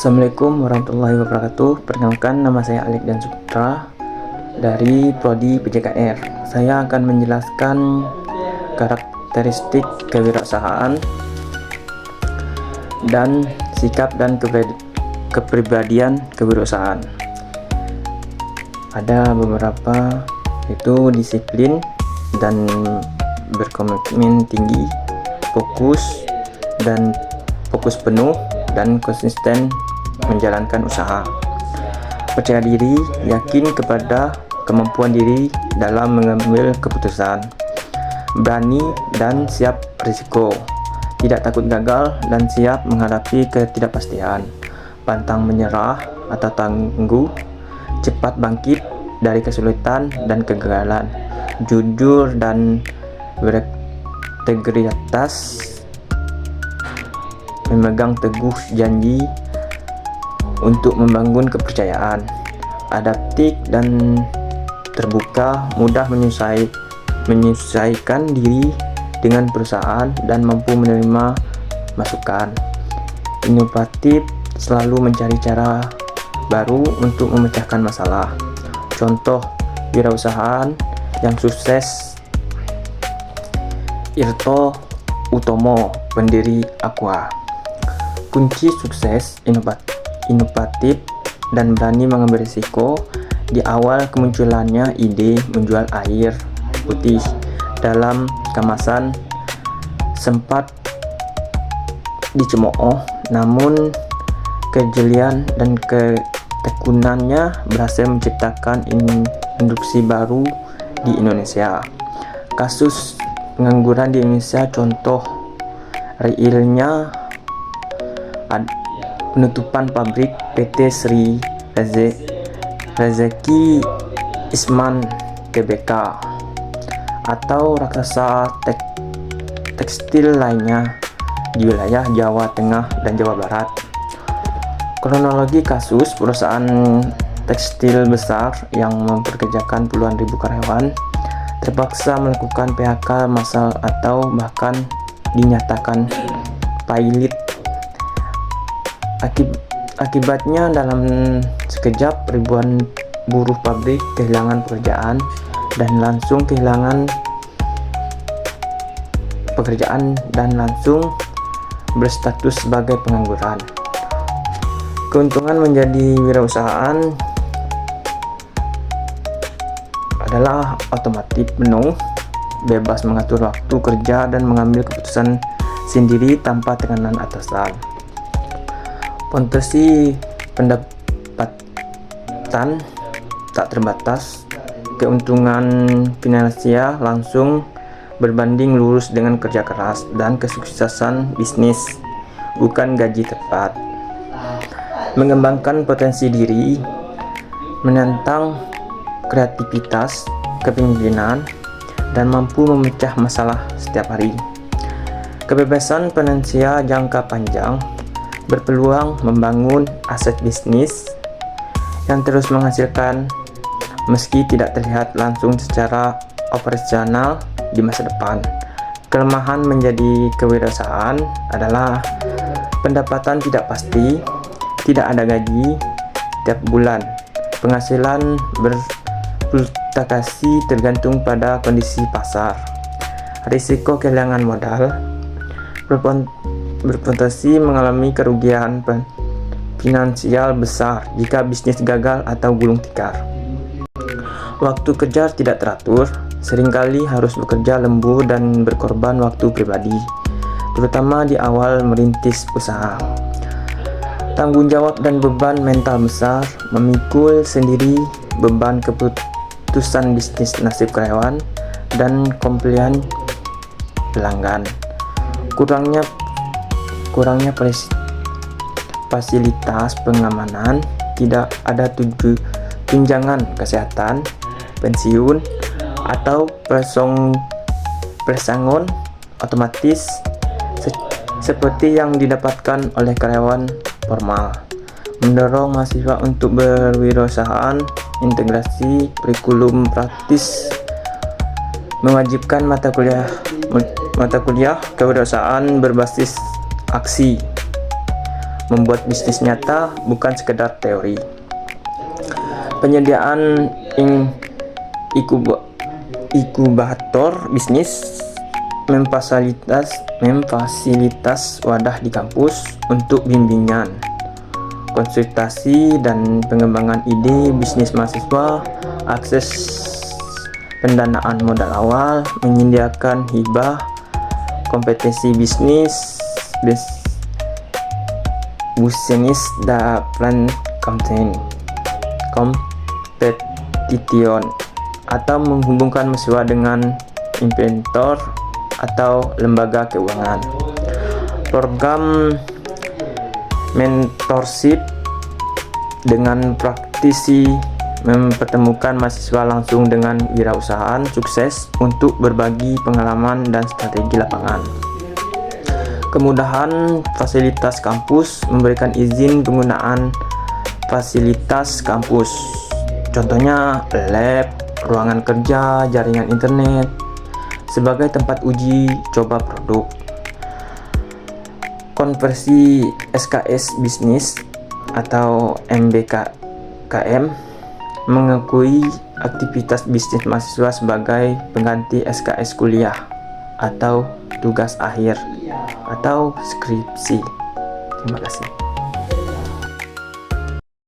Assalamualaikum warahmatullahi wabarakatuh. Perkenalkan, nama saya Alik dan Sutra dari Prodi PJKR. Saya akan menjelaskan karakteristik kewirausahaan dan sikap dan kepribadian kewirausahaan. Ada beberapa, yaitu disiplin dan berkomitmen tinggi, fokus penuh dan konsisten menjalankan usaha. Percaya diri, yakin kepada kemampuan diri dalam mengambil keputusan. Berani dan siap risiko. Tidak takut gagal dan siap menghadapi ketidakpastian. Pantang menyerah atau tangguh. Cepat bangkit dari kesulitan dan kegagalan. Jujur dan berintegritas. Memegang teguh janji untuk membangun kepercayaan, adaptif dan terbuka, mudah menyesuaikan diri dengan perusahaan dan mampu menerima masukan, inovatif, selalu mencari cara baru untuk memecahkan masalah. Contoh wirausahaan yang sukses: Irto Utomo, pendiri Aqua. Kunci sukses: inovatif dan berani mengambil risiko. Di awal kemunculannya ide menjual air putih dalam kemasan sempat dicemooh, namun kejelian dan ketekunannya berhasil menciptakan industri baru di Indonesia. Kasus pengangguran di Indonesia, contoh realnya penutupan pabrik PT Sri Rezeki Isman Tbk atau raksasa tekstil lainnya di wilayah Jawa Tengah dan Jawa Barat. Kronologi kasus: perusahaan tekstil besar yang mempekerjakan puluhan ribu karyawan terpaksa melakukan PHK massal atau bahkan dinyatakan pailit. Akibatnya dalam sekejap ribuan buruh pabrik kehilangan pekerjaan dan langsung berstatus sebagai pengangguran. Keuntungan menjadi wirausahaan adalah otomatis penuh, bebas mengatur waktu kerja dan mengambil keputusan sendiri tanpa tekanan atasan. Potensi pendapatan tak terbatas. Keuntungan finansial langsung berbanding lurus dengan kerja keras dan kesuksesan bisnis, bukan gaji tepat. Mengembangkan potensi diri, menantang kreativitas, kepemimpinan, dan mampu memecah masalah setiap hari. Kebebasan finansial jangka panjang, berpeluang membangun aset bisnis yang terus menghasilkan meski tidak terlihat langsung secara operasional di masa depan. Kelemahan menjadi kewirausahaan adalah pendapatan tidak pasti, tidak ada gaji tiap bulan, penghasilan berfluktuasi tergantung pada kondisi pasar, risiko kehilangan modal, berpotensi mengalami kerugian finansial besar jika bisnis gagal atau gulung tikar. Waktu kerja tidak teratur, seringkali harus bekerja lembur dan berkorban waktu pribadi, terutama di awal merintis usaha. Tanggung jawab dan beban mental besar, memikul sendiri beban keputusan bisnis, nasib karyawan, dan komplain pelanggan. Kurangnya fasilitas pengamanan, tidak ada tunjangan kesehatan, pensiun, atau pesangon otomatis seperti yang didapatkan oleh karyawan formal. Mendorong mahasiswa untuk berwirausahaan, integrasi kurikulum praktis, mewajibkan mata kuliah kewirausahaan berbasis aksi, membuat bisnis nyata, bukan sekedar teori. Penyediaan inkubator bisnis memfasilitas wadah di kampus untuk bimbingan, konsultasi, dan pengembangan ide bisnis mahasiswa, akses pendanaan modal awal, menyediakan hibah, kompetensi bisnis, business development competition, atau menghubungkan mahasiswa dengan inventor atau lembaga keuangan. Program mentorship dengan praktisi mempertemukan mahasiswa langsung dengan wirausahaan sukses untuk berbagi pengalaman dan strategi lapangan. Kemudahan fasilitas kampus, memberikan izin penggunaan fasilitas kampus, contohnya lab, ruangan kerja, jaringan internet, sebagai tempat uji coba produk. Konversi SKS bisnis atau MBKM mengakui aktivitas bisnis mahasiswa sebagai pengganti SKS kuliah atau tugas akhir atau skripsi. Terima kasih.